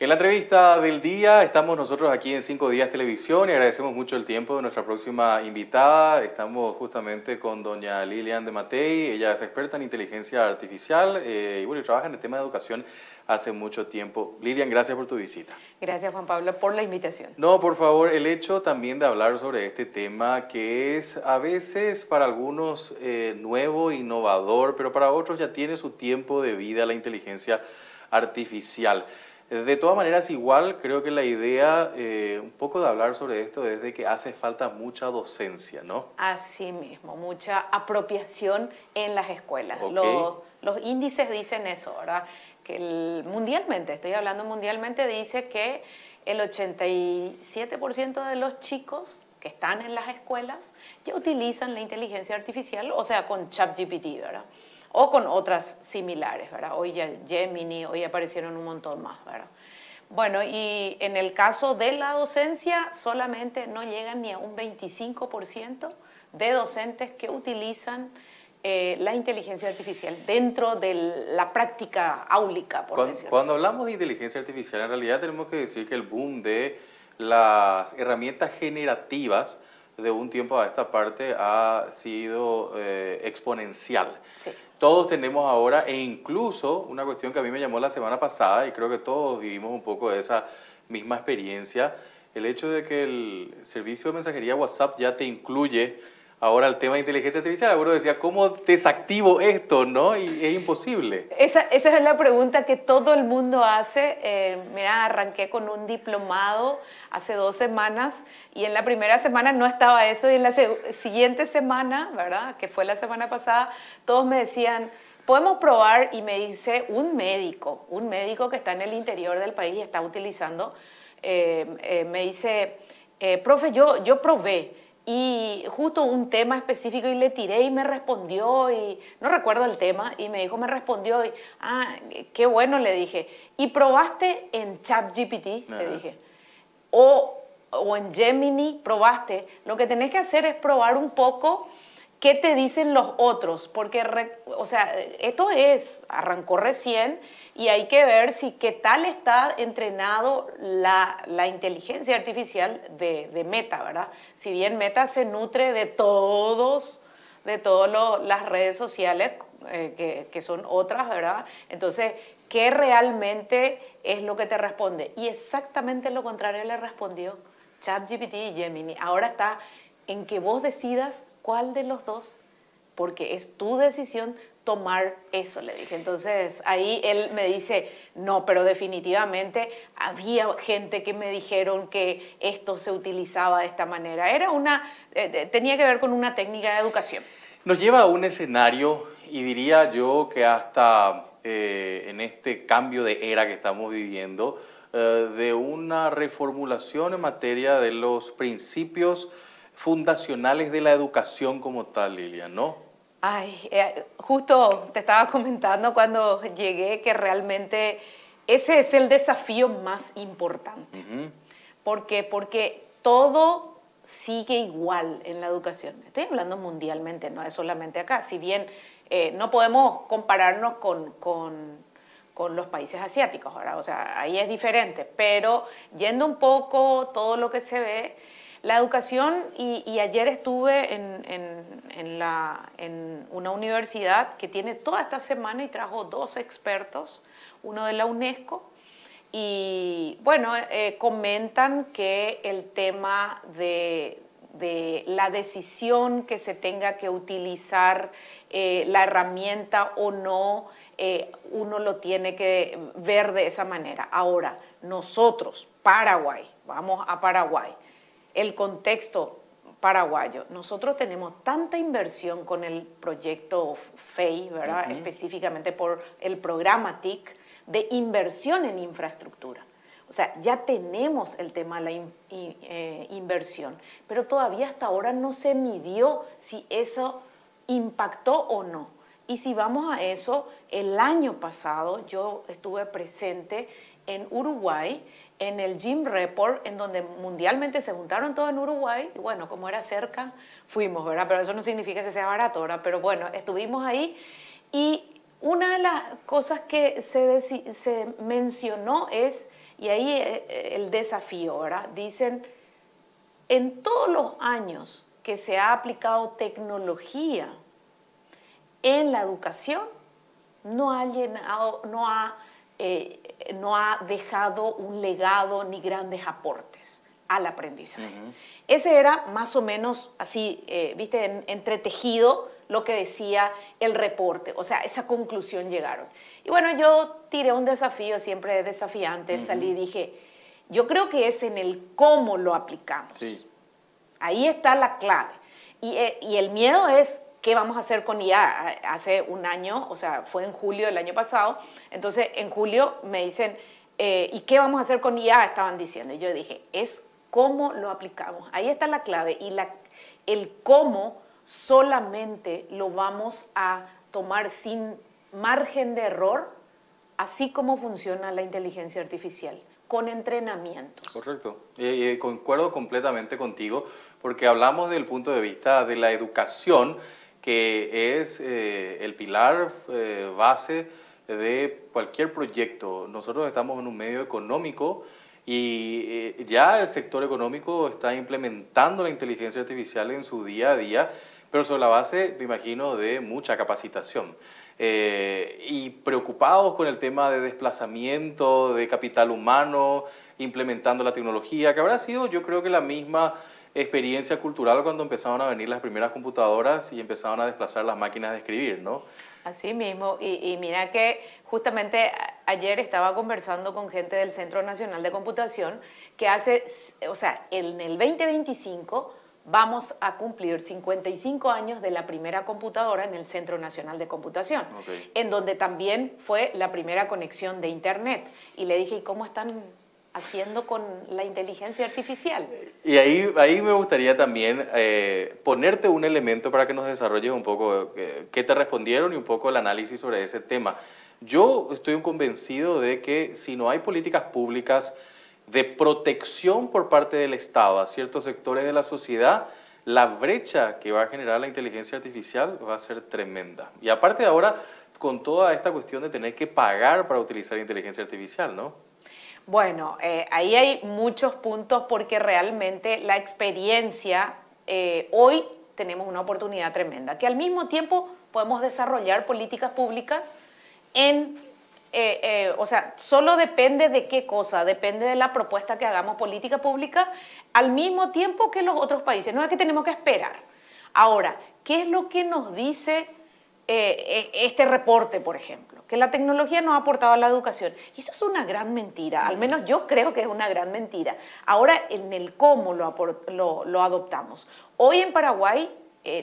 En la entrevista del día estamos nosotros aquí en 5 Días Televisión y agradecemos mucho el tiempo de nuestra próxima invitada. Estamos justamente con doña Lilian de Matei. Ella es experta en inteligencia artificial y bueno, trabaja en el tema de educación hace mucho tiempo. Lilian, gracias por tu visita. Gracias, Juan Pablo, por la invitación. No, por favor, el hecho también de hablar sobre este tema que es a veces para algunos nuevo, innovador, pero para otros ya tiene su tiempo de vida la inteligencia artificial. De todas maneras, igual creo que la idea un poco de hablar sobre esto es de que hace falta mucha docencia, ¿no? Así mismo, mucha apropiación en las escuelas. Ok. Los índices dicen eso, ¿verdad? Que mundialmente, estoy hablando mundialmente, dice que el 87% de los chicos que están en las escuelas ya utilizan la inteligencia artificial, o sea, con ChatGPT, ¿verdad? O con otras similares, ¿verdad? Hoy ya Gemini, hoy aparecieron un montón más, ¿verdad? Bueno, y en el caso de la docencia, solamente no llegan ni a un 25% de docentes que utilizan la inteligencia artificial dentro de la práctica áulica, por decirlo Cuando así. hablamos de inteligencia artificial, en realidad tenemos que decir que el boom de las herramientas generativas de un tiempo a esta parte ha sido exponencial. Sí. Todos tenemos ahora, e incluso una cuestión que a mí me llamó la semana pasada, y creo que todos vivimos un poco de esa misma experiencia, el hecho de que el servicio de mensajería WhatsApp ya te incluye ahora el tema de inteligencia artificial. Algunos decía, ¿cómo desactivo esto? ¿No? Y es imposible. Esa es la pregunta que todo el mundo hace. Mira, arranqué con un diplomado hace 2 semanas y en la primera semana no estaba eso y en la siguiente semana, ¿verdad? Que fue la semana pasada, todos me decían, podemos probar, y me dice un médico que está en el interior del país y está utilizando, me dice, profe, yo probé. Y justo un tema específico y le tiré y me respondió y no recuerdo el tema y me dijo, me respondió y, qué bueno, le dije. ¿Y probaste en ChatGPT? Le dije. O en Gemini, probaste. Lo que tenés que hacer es probar un poco qué te dicen los otros, porque, o sea, esto arrancó recién y hay que ver si qué tal está entrenado la inteligencia artificial de Meta, ¿verdad? Si bien Meta se nutre de todas las redes sociales, que son otras, ¿verdad? Entonces, ¿qué realmente es lo que te responde? Y exactamente lo contrario le respondió ChatGPT y Gemini. Ahora está en que vos decidas cuál de los dos, porque es tu decisión tomar eso, le dije. Entonces ahí él me dice, no, pero definitivamente había gente que me dijeron que esto se utilizaba de esta manera. Tenía que ver con una técnica de educación. Nos lleva a un escenario, y diría yo que hasta en este cambio de era que estamos viviendo, de una reformulación en materia de los principios fundacionales de la educación como tal, Lilian, ¿no? Justo te estaba comentando cuando llegué que realmente ese es el desafío más importante. ¿Por qué? Porque todo sigue igual en la educación. Estoy hablando mundialmente, no es solamente acá. Si bien no podemos compararnos con los países asiáticos, ¿verdad? O sea, ahí es diferente. Pero yendo un poco todo lo que se ve, la educación, y ayer estuve en una universidad que tiene toda esta semana y trajo 2 expertos, uno de la UNESCO, y bueno, comentan que el tema de la decisión que se tenga que utilizar la herramienta o no, uno lo tiene que ver de esa manera. Ahora, nosotros, Paraguay, vamos a Paraguay, el contexto paraguayo. Nosotros tenemos tanta inversión con el proyecto FEI, ¿verdad? Específicamente por el programa TIC de inversión en infraestructura. O sea, ya tenemos el tema de la inversión, pero todavía hasta ahora no se midió si eso impactó o no. Y si vamos a eso, el año pasado yo estuve presente en Uruguay, en el Gym Report, en donde mundialmente se juntaron todos en Uruguay, y bueno, como era cerca, fuimos, ¿verdad? Pero eso no significa que sea barato, ¿verdad? Pero bueno, estuvimos ahí y Una de las cosas que se mencionó es, y ahí el desafío, ¿verdad? Dicen, en todos los años que se ha aplicado tecnología en la educación, no ha dejado un legado ni grandes aportes al aprendizaje. Ese era más o menos así, viste, entretejido lo que decía el reporte, o sea, esa conclusión llegaron. Y bueno, yo tiré un desafío, siempre desafiante, salí y dije, yo creo que es en el cómo lo aplicamos. Sí. Ahí está la clave. Y el miedo es, ¿qué vamos a hacer con IA? Hace un año, o sea, fue en julio del año pasado, entonces en julio me dicen, ¿y qué vamos a hacer con IA? Estaban diciendo. Y yo dije, es cómo lo aplicamos. Ahí está la clave. Y el cómo solamente lo vamos a tomar sin margen de error, así como funciona la inteligencia artificial, con entrenamientos. Correcto. Concuerdo completamente contigo, porque hablamos del punto de vista de la educación, que es el pilar base de cualquier proyecto. Nosotros estamos en un medio económico y ya el sector económico está implementando la inteligencia artificial en su día a día, pero sobre la base, me imagino, de mucha capacitación. Y preocupados con el tema de desplazamiento de capital humano, implementando la tecnología, que habrá sido, yo creo que la misma experiencia cultural cuando empezaron a venir las primeras computadoras y empezaron a desplazar las máquinas de escribir, ¿no? Así mismo, y mira que justamente ayer estaba conversando con gente del Centro Nacional de Computación que o sea, en el 2025 vamos a cumplir 55 años de la primera computadora en el Centro Nacional de Computación, en donde también fue la primera conexión de Internet. Y le dije, ¿y cómo están haciendo con la inteligencia artificial? Y ahí me gustaría también ponerte un elemento para que nos desarrolles un poco qué te respondieron y un poco el análisis sobre ese tema. Yo estoy convencido de que si no hay políticas públicas de protección por parte del Estado a ciertos sectores de la sociedad, la brecha que va a generar la inteligencia artificial va a ser tremenda. Y aparte de ahora, con toda esta cuestión de tener que pagar para utilizar inteligencia artificial, ¿no? Bueno, ahí hay muchos puntos porque realmente la experiencia, hoy tenemos una oportunidad tremenda, que al mismo tiempo podemos desarrollar políticas públicas o sea, solo depende de qué cosa, depende de la propuesta que hagamos política pública al mismo tiempo que los otros países. No es que tenemos que esperar. Ahora, ¿qué es lo que nos dice este reporte, por ejemplo? Que la tecnología nos ha aportado a la educación. Y eso es una gran mentira, al menos yo creo que es una gran mentira. Ahora, en el cómo lo adoptamos. Hoy en Paraguay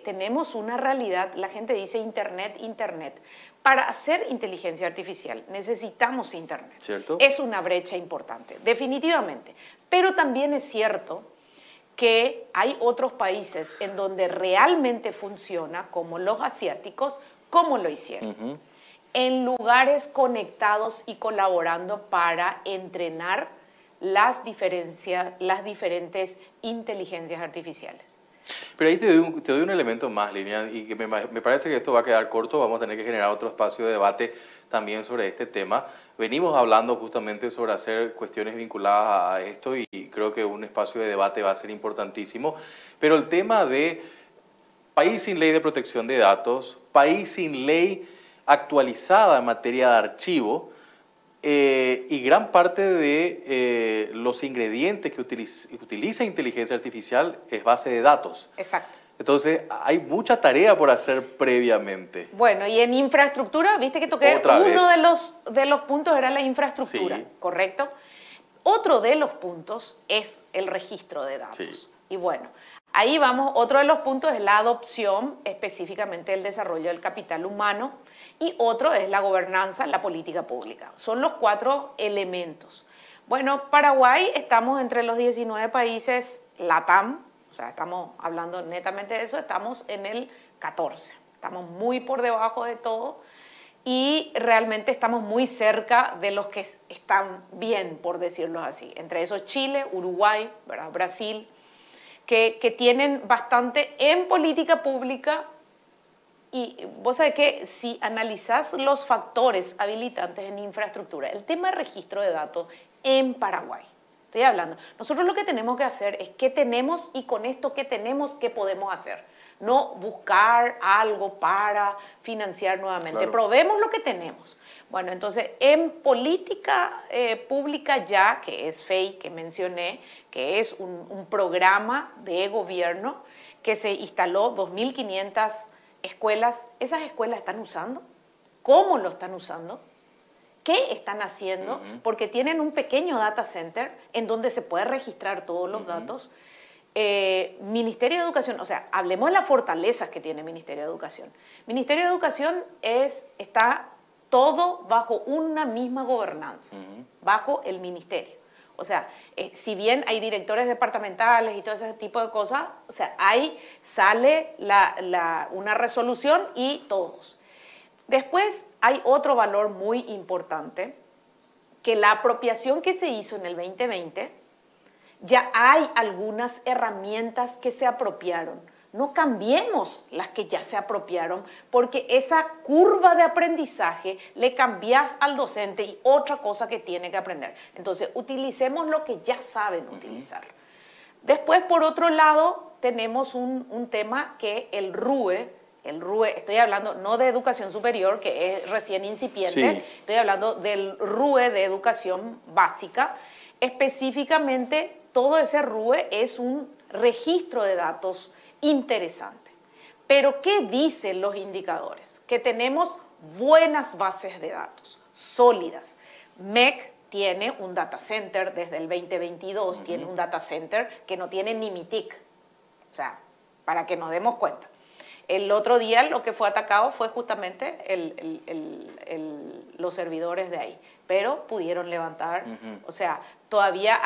tenemos una realidad, la gente dice Internet, Internet. Para hacer inteligencia artificial necesitamos Internet. ¿Cierto? Es una brecha importante, definitivamente. Pero también es cierto que hay otros países en donde realmente funciona, como los asiáticos, como lo hicieron. En lugares conectados y colaborando para entrenar las diferentes inteligencias artificiales. Pero ahí te doy un elemento más, Lilian, y que me parece que esto va a quedar corto, vamos a tener que generar otro espacio de debate también sobre este tema. Venimos hablando justamente sobre hacer cuestiones vinculadas a esto y creo que un espacio de debate va a ser importantísimo, pero el tema de país sin ley de protección de datos, país sin ley actualizada en materia de archivo, y gran parte de los ingredientes que utiliza inteligencia artificial es base de datos. Exacto. Entonces, hay mucha tarea por hacer previamente. Bueno, y en infraestructura, viste que toqué uno de los puntos era la infraestructura, sí, ¿correcto? Otro de los puntos es el registro de datos. Sí. Y bueno, ahí vamos, otro de los puntos es la adopción, específicamente el desarrollo del capital humano, y otro es la gobernanza, la política pública. Son los 4 elementos. Bueno, Paraguay, estamos entre los 19 países LATAM, o sea, estamos hablando netamente de eso, estamos en el 14. Estamos muy por debajo de todo y realmente estamos muy cerca de los que están bien, por decirlo así. Entre esos Chile, Uruguay, ¿verdad? Brasil, que tienen bastante en política pública Y vos sabés que si analizás los factores habilitantes en infraestructura, el tema de registro de datos en Paraguay, estoy hablando, nosotros lo que tenemos que hacer es qué tenemos y con esto qué tenemos, qué podemos hacer. No buscar algo para financiar nuevamente. Claro. Probemos lo que tenemos. Bueno, entonces, en política pública ya, que es FEI, que mencioné, que es un programa de gobierno que se instaló 2.500 escuelas. ¿Esas escuelas están usando? ¿Cómo lo están usando? ¿Qué están haciendo? Porque tienen un pequeño data center en donde se puede registrar todos los datos. Ministerio de Educación, o sea, hablemos de las fortalezas que tiene Ministerio de Educación. Ministerio de Educación está todo bajo una misma gobernanza, bajo el ministerio. O sea, si bien hay directores departamentales y todo ese tipo de cosas, o sea, ahí sale una resolución y todos. Después hay otro valor muy importante, que la apropiación que se hizo en el 2020, ya hay algunas herramientas que se apropiaron. No cambiemos las que ya se apropiaron, porque esa curva de aprendizaje le cambias al docente y otra cosa que tiene que aprender. Entonces, utilicemos lo que ya saben utilizar. Después, por otro lado, tenemos un tema que el RUE, estoy hablando no de educación superior, que es recién incipiente, sí. Estoy hablando del RUE de educación básica. Específicamente, todo ese RUE es un registro de datos interesante. Pero, ¿qué dicen los indicadores? Que tenemos buenas bases de datos, sólidas. MEC tiene un data center desde el 2022, tiene un data center que no tiene ni MITIC. O sea, para que nos demos cuenta. El otro día lo que fue atacado fue justamente los servidores de ahí, pero pudieron levantar, o sea, todavía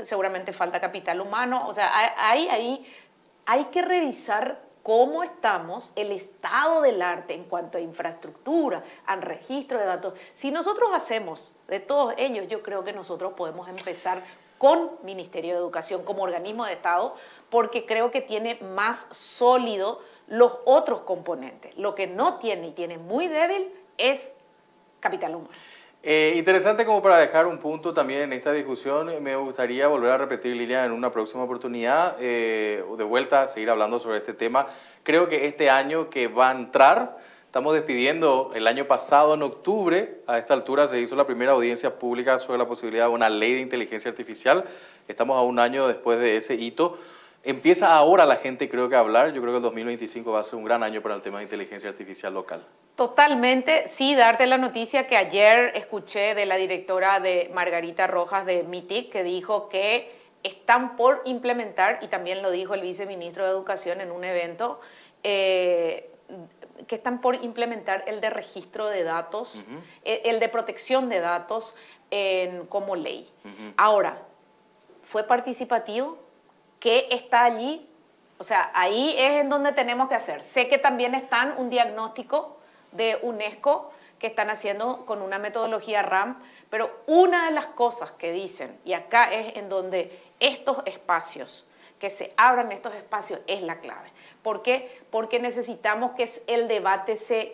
seguramente falta capital humano, o sea, hay que revisar cómo estamos, el estado del arte en cuanto a infraestructura, al registro de datos. Si nosotros hacemos de todos ellos, yo creo que nosotros podemos empezar con Ministerio de Educación como organismo de Estado, porque creo que tiene más sólido los otros componentes. Lo que no tiene y tiene muy débil es capital humano. Interesante como para dejar un punto también en esta discusión, me gustaría volver a repetir, Lilian, en una próxima oportunidad, de vuelta a seguir hablando sobre este tema. Creo que este año que va a entrar, estamos despidiendo el año pasado en octubre, a esta altura se hizo la primera audiencia pública sobre la posibilidad de una ley de inteligencia artificial, estamos a un año después de ese hito. Empieza ahora la gente, creo que a hablar. Yo creo que el 2025 va a ser un gran año para el tema de inteligencia artificial local. Totalmente, sí, darte la noticia que ayer escuché de la directora de Margarita Rojas de MITIC, que dijo que están por implementar, y también lo dijo el viceministro de Educación en un evento, que están por implementar el de registro de datos, el de protección de datos como ley. Ahora, ¿fue participativo? ¿Qué está allí? O sea, ahí es en donde tenemos que hacer. Sé que también están un diagnóstico de UNESCO que están haciendo con una metodología RAM, pero una de las cosas que dicen, y acá es en donde estos espacios, que se abran estos espacios, es la clave. ¿Por qué? Porque necesitamos que el debate se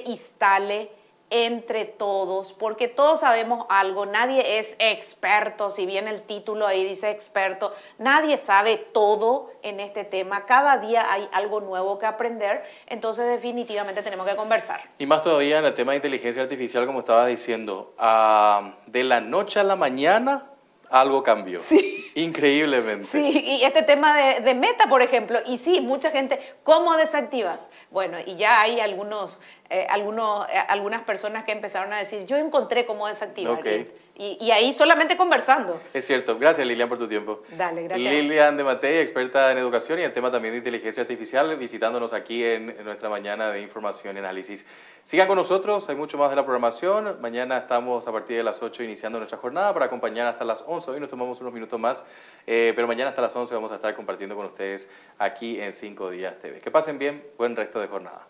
instale entre todos, porque todos sabemos algo, nadie es experto, si bien el título ahí dice experto, nadie sabe todo en este tema, cada día hay algo nuevo que aprender, entonces definitivamente tenemos que conversar. Y más todavía en el tema de inteligencia artificial, como estabas diciendo, de la noche a la mañana algo cambió. Sí. Increíblemente. Sí, y este tema de Meta, por ejemplo, y sí, mucha gente, ¿cómo desactivas? Bueno, y ya hay algunas personas que empezaron a decir, yo encontré cómo desactivar. Okay. Y ahí solamente conversando. Es cierto. Gracias, Lilian, por tu tiempo. Dale, gracias. Lilian de Matei, experta en educación y en tema también de inteligencia artificial, visitándonos aquí en nuestra mañana de información y análisis. Sigan con nosotros, hay mucho más de la programación. Mañana estamos a partir de las 8 iniciando nuestra jornada para acompañar hasta las 11. Hoy nos tomamos unos minutos más, pero mañana hasta las 11 vamos a estar compartiendo con ustedes aquí en 5 Días TV. Que pasen bien, buen resto de jornada.